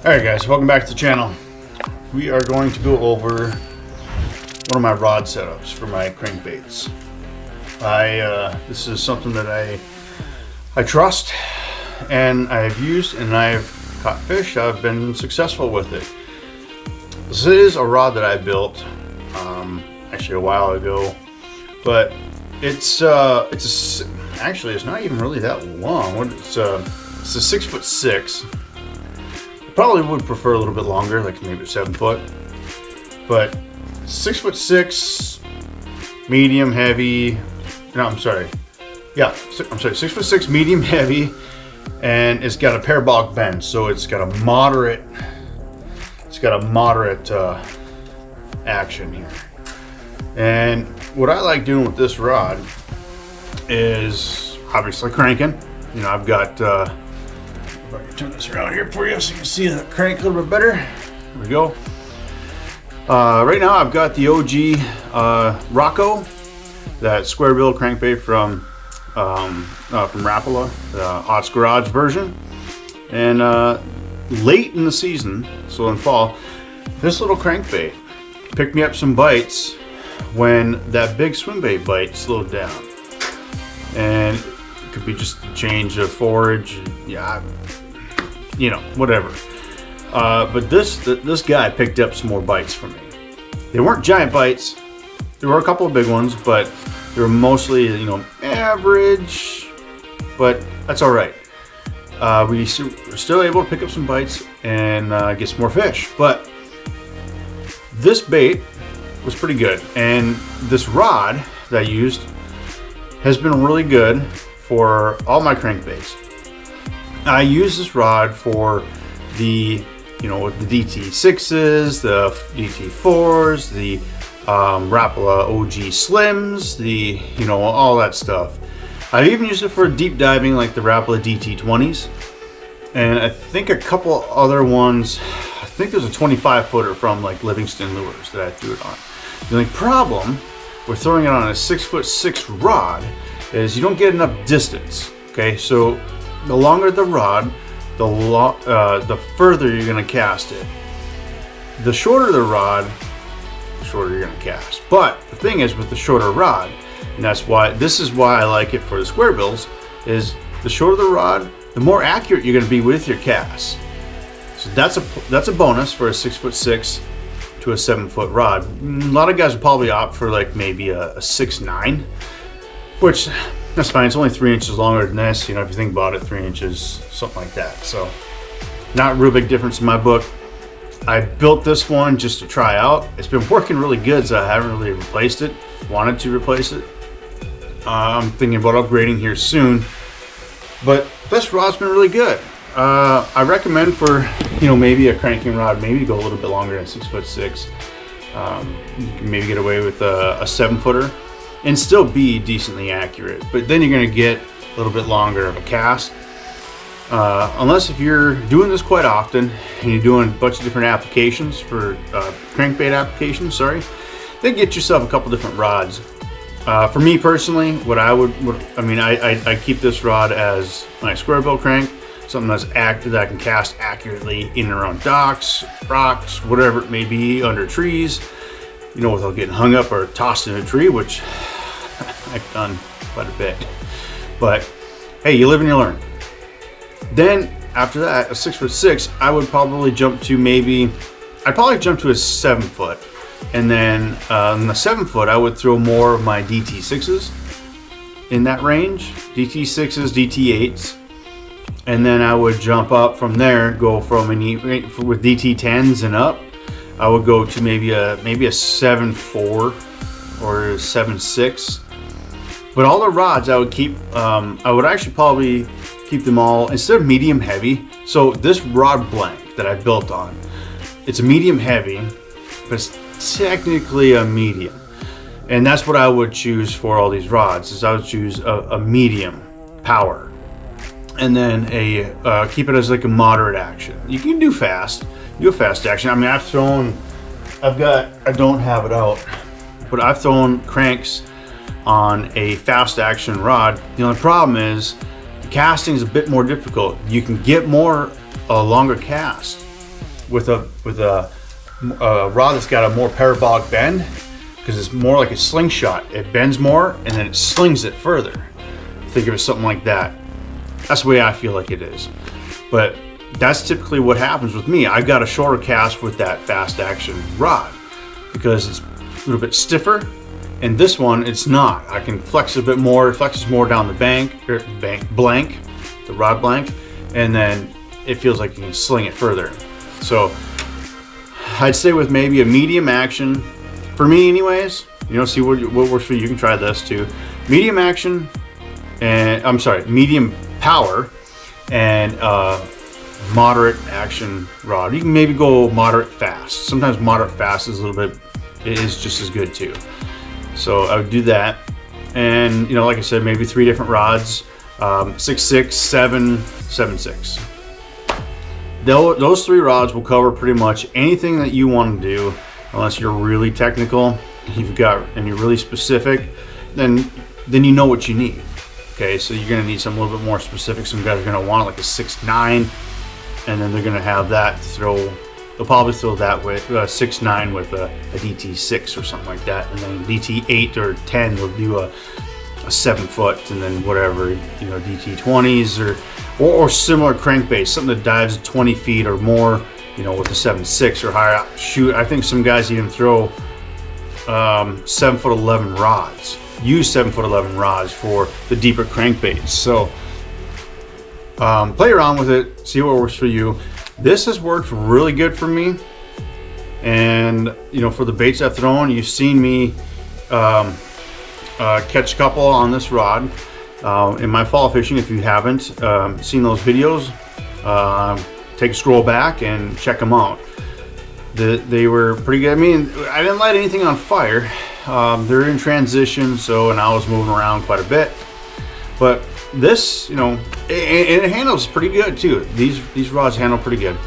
Alright guys, welcome back to the channel. We are going to go over one of my rod setups for my crankbaits. This is something that I trust and I've used and I've caught fish. I've been successful with it. This is a rod that I built actually a while ago, but actually it's not even really that long. It's a 6'6". Probably would prefer a little bit longer, like maybe 7 foot, but 6'6", medium heavy. No, I'm sorry. Yeah, I'm sorry. 6'6", medium heavy, and it's got a parabolic bend, so it's got a moderate. It's got a moderate action here. And what I like doing with this rod is obviously cranking. You know, I've got. If I can turn this around here for you so you can see the crank a little bit better. There we go. Right now I've got the OG Rocco, that square bill crankbait from Rapala, the Ott's Garage version. And late in the season, so in fall, this little crankbait picked me up some bites when that big swim bait bite slowed down. And it could be just a change of forage, yeah, you know, whatever. But this guy picked up some more bites for me. They weren't giant bites. There were a couple of big ones, but they were mostly, you know, average. But that's all right. We're still able to pick up some bites and get some more fish. But this bait was pretty good, and this rod that I used has been really good for all my crankbaits. I use this rod for the, you know, the DT6s, the DT4s, the Rapala OG Slims, the, you know, all that stuff. I've even used it for deep diving, like the Rapala DT20s, and I think a couple other ones. I think there's a 25 footer from like Livingston Lures that I threw it on. The only problem with throwing it on a 6'6" rod is you don't get enough distance. Okay, so the longer the rod, the further you're going to cast it. The shorter the rod, the shorter you're going to cast. But the thing is, with the shorter rod, and this is why I like it for the square bills, is the shorter the rod, the more accurate you're going to be with your casts. So that's a bonus for a 6'6" to a 7 foot rod. A lot of guys would probably opt for like maybe a 6'9", which that's fine. It's only 3 inches longer than this. You know, if you think about it, 3 inches, something like that. So not a real big difference in my book. I built this one just to try out. It's been working really good, so I haven't really replaced it. Wanted to replace it. I'm thinking about upgrading here soon. But this rod's been really good. I recommend for, you know, maybe a cranking rod, maybe go a little bit longer than 6'6". You can maybe get away with a 7 footer and still be decently accurate. But then you're going to get a little bit longer of a cast. Unless if you're doing this quite often and you're doing a bunch of different applications for crankbait applications, then get yourself a couple different rods. For me personally, I keep this rod as my square bill crank, something that I can cast accurately in and around docks, rocks, whatever it may be, under trees, you know, without getting hung up or tossed in a tree, which I've done quite a bit. But hey, you live and you learn. Then after that, a 6'6", I would probably jump to a 7 foot. And then on the 7 foot, I would throw more of my DT6s in that range, DT6s, DT8s. And then I would jump up from there, go from with DT10s and up. I would go to maybe a 7.4 or 7.6. But all the rods I would keep, I would actually probably keep them all, instead of medium heavy. So this rod blank that I built on, it's a medium heavy, but it's technically a medium. And that's what I would choose for all these rods, is I would choose a medium power. And then keep it as like a moderate action. You can do fast action. I mean, I don't have it out, but I've thrown cranks on a fast action rod. The only problem is the casting is a bit more difficult. You can get a longer cast with a rod that's got a more parabolic bend, because it's more like a slingshot. It bends more and then it slings it further. Think of it something like that. That's the way I feel like it is. But that's typically what happens with me. I've got a shorter cast with that fast action rod because it's a little bit stiffer, and this one it's not. I can flex a bit more. It flexes more down the blank, the rod blank, and then it feels like you can sling it further. So I'd say with maybe a medium action, for me anyways, you know, see what works for you. You can try this too. Medium action, and I'm sorry, medium power and moderate action rod. You can maybe go moderate fast. Sometimes moderate fast is a little bit, it is just as good too. So I would do that. And you know, like I said, maybe 3 different rods, 6.6, 7, 7.6. Those 3 rods will cover pretty much anything that you want to do, unless you're really technical, and you're really specific, then you know what you need. Okay, so you're gonna need something a little bit more specific. Some guys are gonna want like a 6.9, and then they're gonna have that to throw. They'll probably throw that with 6.9 with a DT6 or something like that, and then DT8 or 10 they'll do a 7 foot, and then whatever, you know, DT20s or similar crankbait, something that dives 20 feet or more, you know, with a 7.6 or higher. Shoot, I think some guys even throw 7'11" rods. Use 7'11" rods for the deeper crankbaits. So play around with it, see what works for you. This has worked really good for me, and you know, for the baits I've thrown, you've seen me catch a couple on this rod in my fall fishing. If you haven't seen those videos, take a scroll back and check them out. They were pretty good. I mean, I didn't light anything on fire. They're in transition, and I was moving around quite a bit. But this, you know, it handles pretty good too. These rods handle pretty good.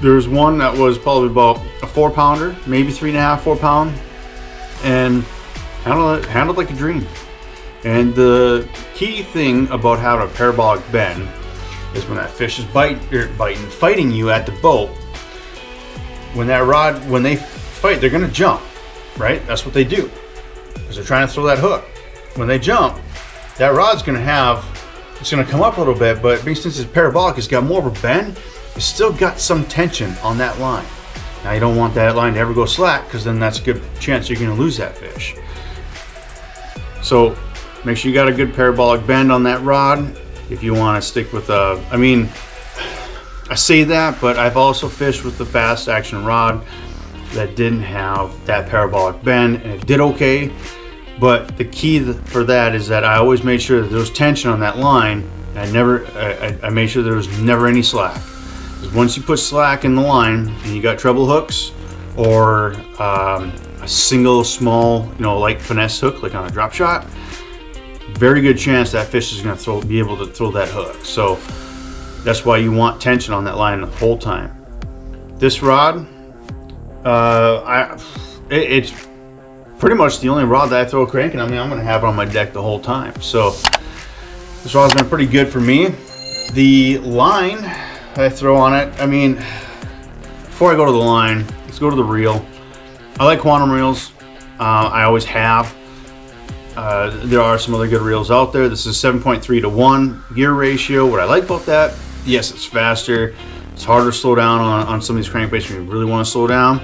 There's one that was probably about a 4-pounder, maybe 3.5, 4 pound, and handled like a dream. And the key thing about having a parabolic bend is when that fish is fighting you at the boat. When they fight, they're gonna jump, right? That's what they do, because they're trying to throw that hook. When they jump, that rod's gonna come up a little bit, but since it's parabolic, it's got more of a bend. It's still got some tension on that line. Now you don't want that line to ever go slack, because then that's a good chance you're gonna lose that fish. So make sure you got a good parabolic bend on that rod. If you want to stick with I mean, I say that, but I've also fished with the fast action rod that didn't have that parabolic bend, and it did okay. But the key for that is that I always made sure that there was tension on that line. I made sure there was never any slack. Because once you put slack in the line and you got treble hooks or a single small, you know, light finesse hook like on a drop shot, very good chance that fish is going to be able to throw that hook. So that's why you want tension on that line the whole time. This rod, it's pretty much the only rod that I throw cranking. I mean, I'm going to have it on my deck the whole time. So this rod's been pretty good for me. The line I throw on it, I mean, before I go to the line, let's go to the reel. I like quantum reels. I always have. There are some other good reels out there. This is 7.3 to 1 gear ratio. What I like about that, yes, it's faster. It's harder to slow down on some of these crankbaits when you really want to slow down,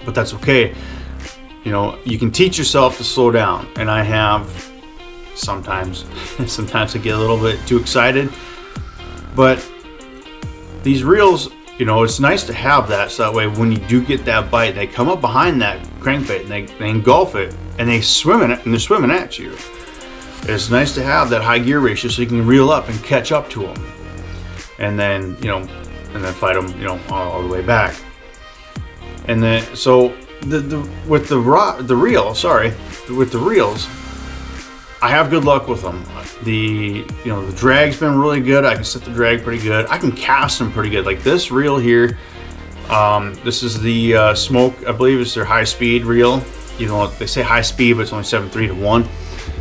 but that's okay. You know, you can teach yourself to slow down, and I have sometimes. Sometimes I get a little bit too excited, but these reels, you know, it's nice to have that, so that way when you do get that bite, they come up behind that crankbait and they engulf it, and they swim in it, and they're swimming at you. It's nice to have that high gear ratio so you can reel up and catch up to them, and then, you know, and then fight them, you know, all the way back. And then so with the reels, I have good luck with them. The drag's been really good. I can set the drag pretty good. I can cast them pretty good. Like this reel here, this is the Smoke, I believe it's their high speed reel. You know, they say high speed, but it's only 7.3 to 1.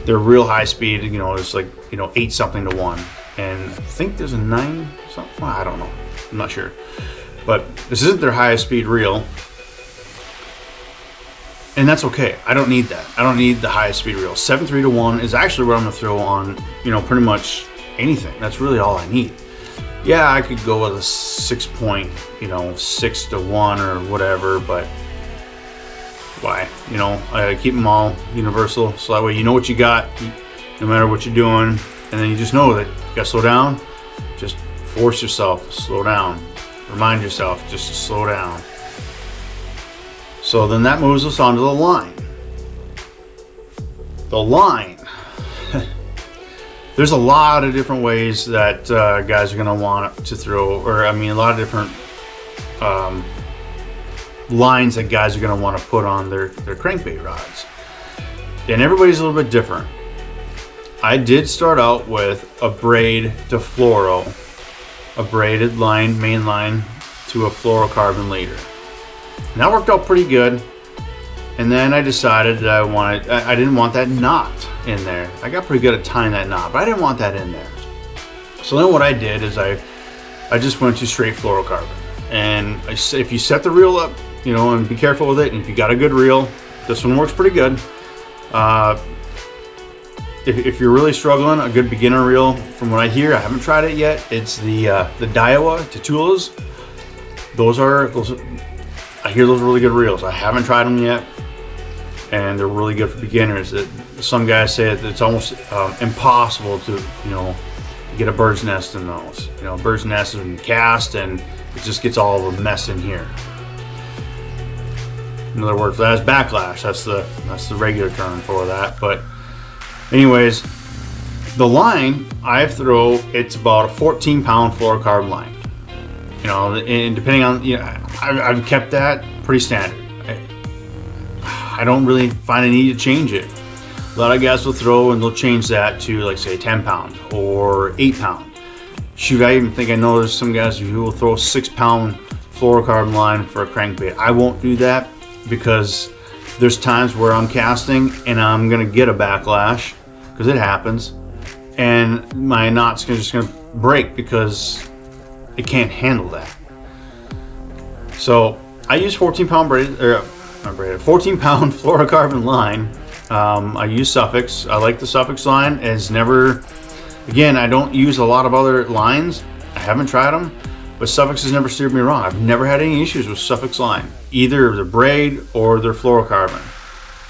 They're real high speed, you know, it's like, you know, 8 something to 1. And I think there's a 9 something, well, I don't know, I'm not sure. but this isn't their highest speed reel. And that's okay. I don't need that. I don't need the highest speed reel. 7.3 to 1 is actually what I'm gonna throw on, you know, pretty much anything. That's really all I need. Yeah, I could go with a 6 to 1 or whatever, but why? You know, I keep them all universal, so that way you know what you got, no matter what you're doing, and then you just know that you gotta slow down. Just force yourself to slow down. Remind yourself just to slow down. So then that moves us on to the line. The line. There's a lot of different ways that guys are gonna want to throw, or I mean, a lot of different lines that guys are gonna want to put on their crankbait rods. And everybody's a little bit different. I did start out with a braid to fluoro, a braided line, main line to a fluorocarbon leader. And that worked out pretty good. And then I decided that I didn't want that knot in there. I got pretty good at tying that knot, but I didn't want that in there. So then what I did is I just went to straight fluorocarbon. And if you set the reel up, you know, and be careful with it, and if you got a good reel, this one works pretty good. If you're really struggling, a good beginner reel, from what I hear, I haven't tried it yet, it's the Daiwa Tatulas. I hear those are really good reels. I haven't tried them yet, and they're really good for beginners. Some guys say that it's almost impossible to, you know, get a bird's nest in those. You know, a bird's nest is when you cast, and it just gets all the mess in here. Another word for that is backlash. That's the regular term for that. But anyways, the line I throw, it's about a 14-pound fluorocarbon line. You know, and depending on, you know, I've kept that pretty standard. I don't really find a need to change it. A lot of guys will throw and they'll change that to, like, say 10 pound or 8 pound. Shoot, I even think I know there's some guys who will throw a 6-pound fluorocarbon line for a crankbait. I won't do that because there's times where I'm casting and I'm gonna get a backlash, because it happens, and my knot's just gonna break because it can't handle that. So I use 14-pound braided, or not braided, 14-pound fluorocarbon line. I use Suffix. I like the Suffix line. It's never, again, I don't use a lot of other lines. I haven't tried them, but Suffix has never steered me wrong. I've never had any issues with Suffix line, either their braid or their fluorocarbon.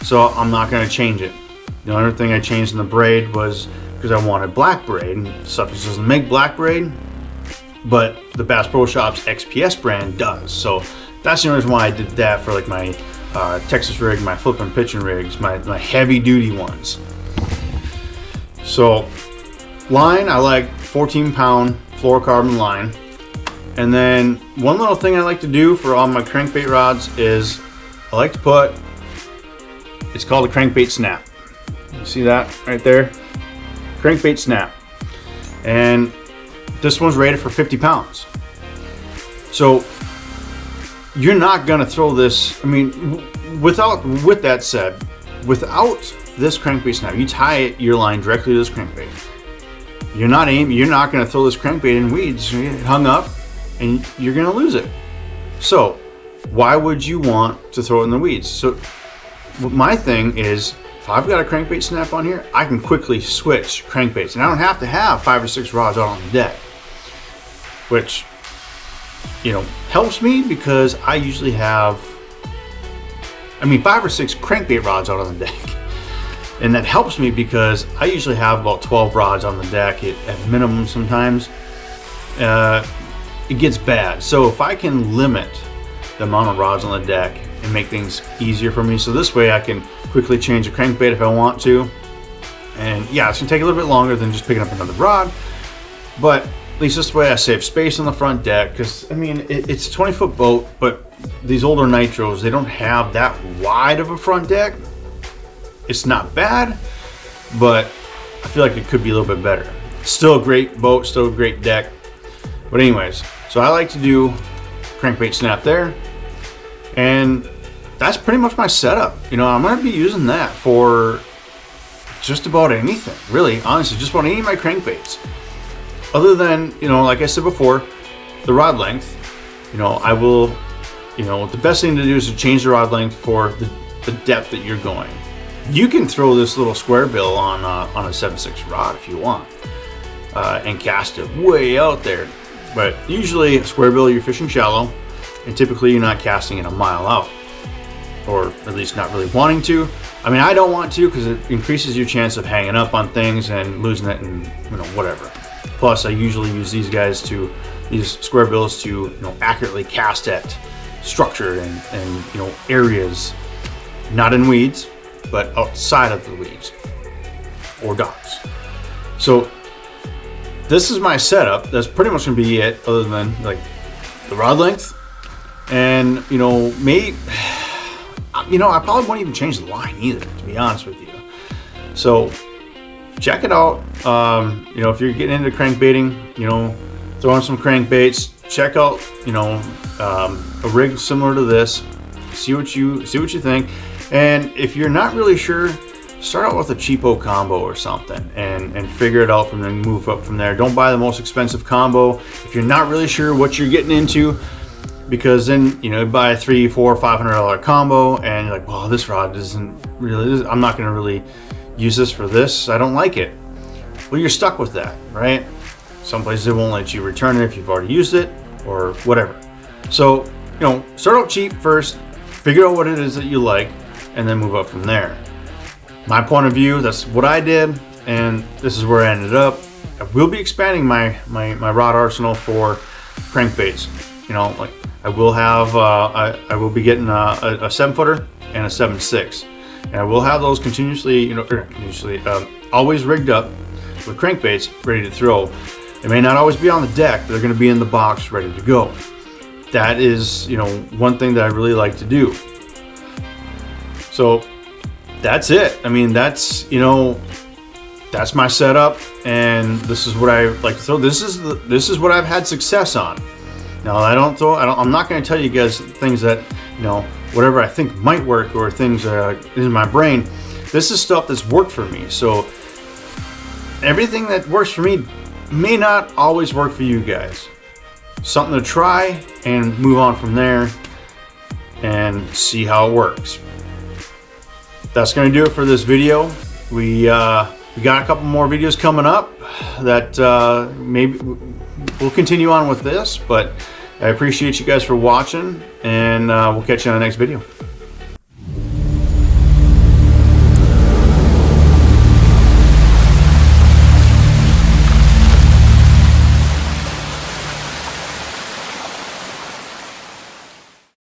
So I'm not going to change it. The only thing I changed in the braid was because I wanted black braid, and Suffix doesn't make black braid, but the Bass Pro Shops XPS brand does. So that's the only reason why I did that for, like, my Texas rig, my flipping pitching rigs, my heavy duty ones. So line, I like 14-pound fluorocarbon line. And then one little thing I like to do for all my crankbait rods is I like to put, it's called a crankbait snap. You see that right there? Crankbait snap. And this one's rated for 50 pounds. So you're not gonna throw this, I mean, with that said, without this crankbait snap, you tie your line directly to this crankbait. You're not gonna throw this crankbait in weeds. You get hung up and you're gonna lose it. So why would you want to throw it in the weeds? So my thing is, if I've got a crankbait snap on here, I can quickly switch crankbaits, and I don't have to have 5 or 6 rods out on the deck, which, you know, helps me because I usually have, 5 or 6 crankbait rods out on the deck. And that helps me because I usually have about 12 rods on the deck at minimum sometimes. It gets bad. So if I can limit the amount of rods on the deck and make things easier for me, so this way I can quickly change a crankbait if I want to. And yeah, it's gonna take a little bit longer than just picking up another rod, but at least this way I save space on the front deck, because it's a 20-foot boat, but these older Nitros, they don't have that wide of a front deck. It's not bad, but I feel like it could be a little bit better. Still a great boat, still a great deck. But anyways, so I like to do crankbait snap there, and that's pretty much my setup. You know, I'm gonna be using that for just about anything, really, honestly, just about any of my crankbaits. Other than, you know, like I said before, the rod length. you know, I will, you know, the best thing to do is to change the rod length for the depth that you're going. You can throw this little square bill on a 7.6 rod if you want, and cast it way out there. But usually a square bill, you're fishing shallow, and typically you're not casting it a mile out, or at least not really wanting to. I mean, I don't want to, because it increases your chance of hanging up on things and losing it and, you know, whatever. Plus, I usually use these square bills to, you know, accurately cast at structure and you know, areas, not in weeds, but outside of the weeds or docks. So this is my setup. That's pretty much gonna be it, other than like the rod length, and you know, I probably won't even change the line either, to be honest with you. So check it out. You know, if you're getting into crankbaiting, you know, throw in some crankbaits. Check out, you know, a rig similar to this. See what you think. And if you're not really sure, start out with a cheapo combo or something, and figure it out from there and move up from there. Don't buy the most expensive combo if you're not really sure what you're getting into, because then, you know, you buy a $300, $400, $500 combo and you're like, well, this rod isn't really, I'm not going to really use this for this. I don't like it. Well, you're stuck with that, right? Some places they won't let you return it if you've already used it or whatever. So, you know, start out cheap first, figure out what it is that you like, and then move up from there. My point of view, that's what I did, and this is where I ended up. I will be expanding my rod arsenal for crankbaits. You know, like I will have, I will be getting a 7-footer and a 7.6, and I will have those continuously, you know, always rigged up with crankbaits ready to throw. They may not always be on the deck, but they're going to be in the box ready to go. That is, you know, one thing that I really like to do. So that's it. I mean, that's, you know, that's my setup, and this is what I like to throw. This is what I've had success on. Now, I'm not going to tell you guys things that, you know, whatever I think might work or things in my brain. This is stuff that's worked for me. So everything that works for me may not always work for you guys. Something to try and move on from there and see how it works. That's going to do it for this video. We got a couple more videos coming up that maybe we'll continue on with this, but I appreciate you guys for watching, and we'll catch you on the next video.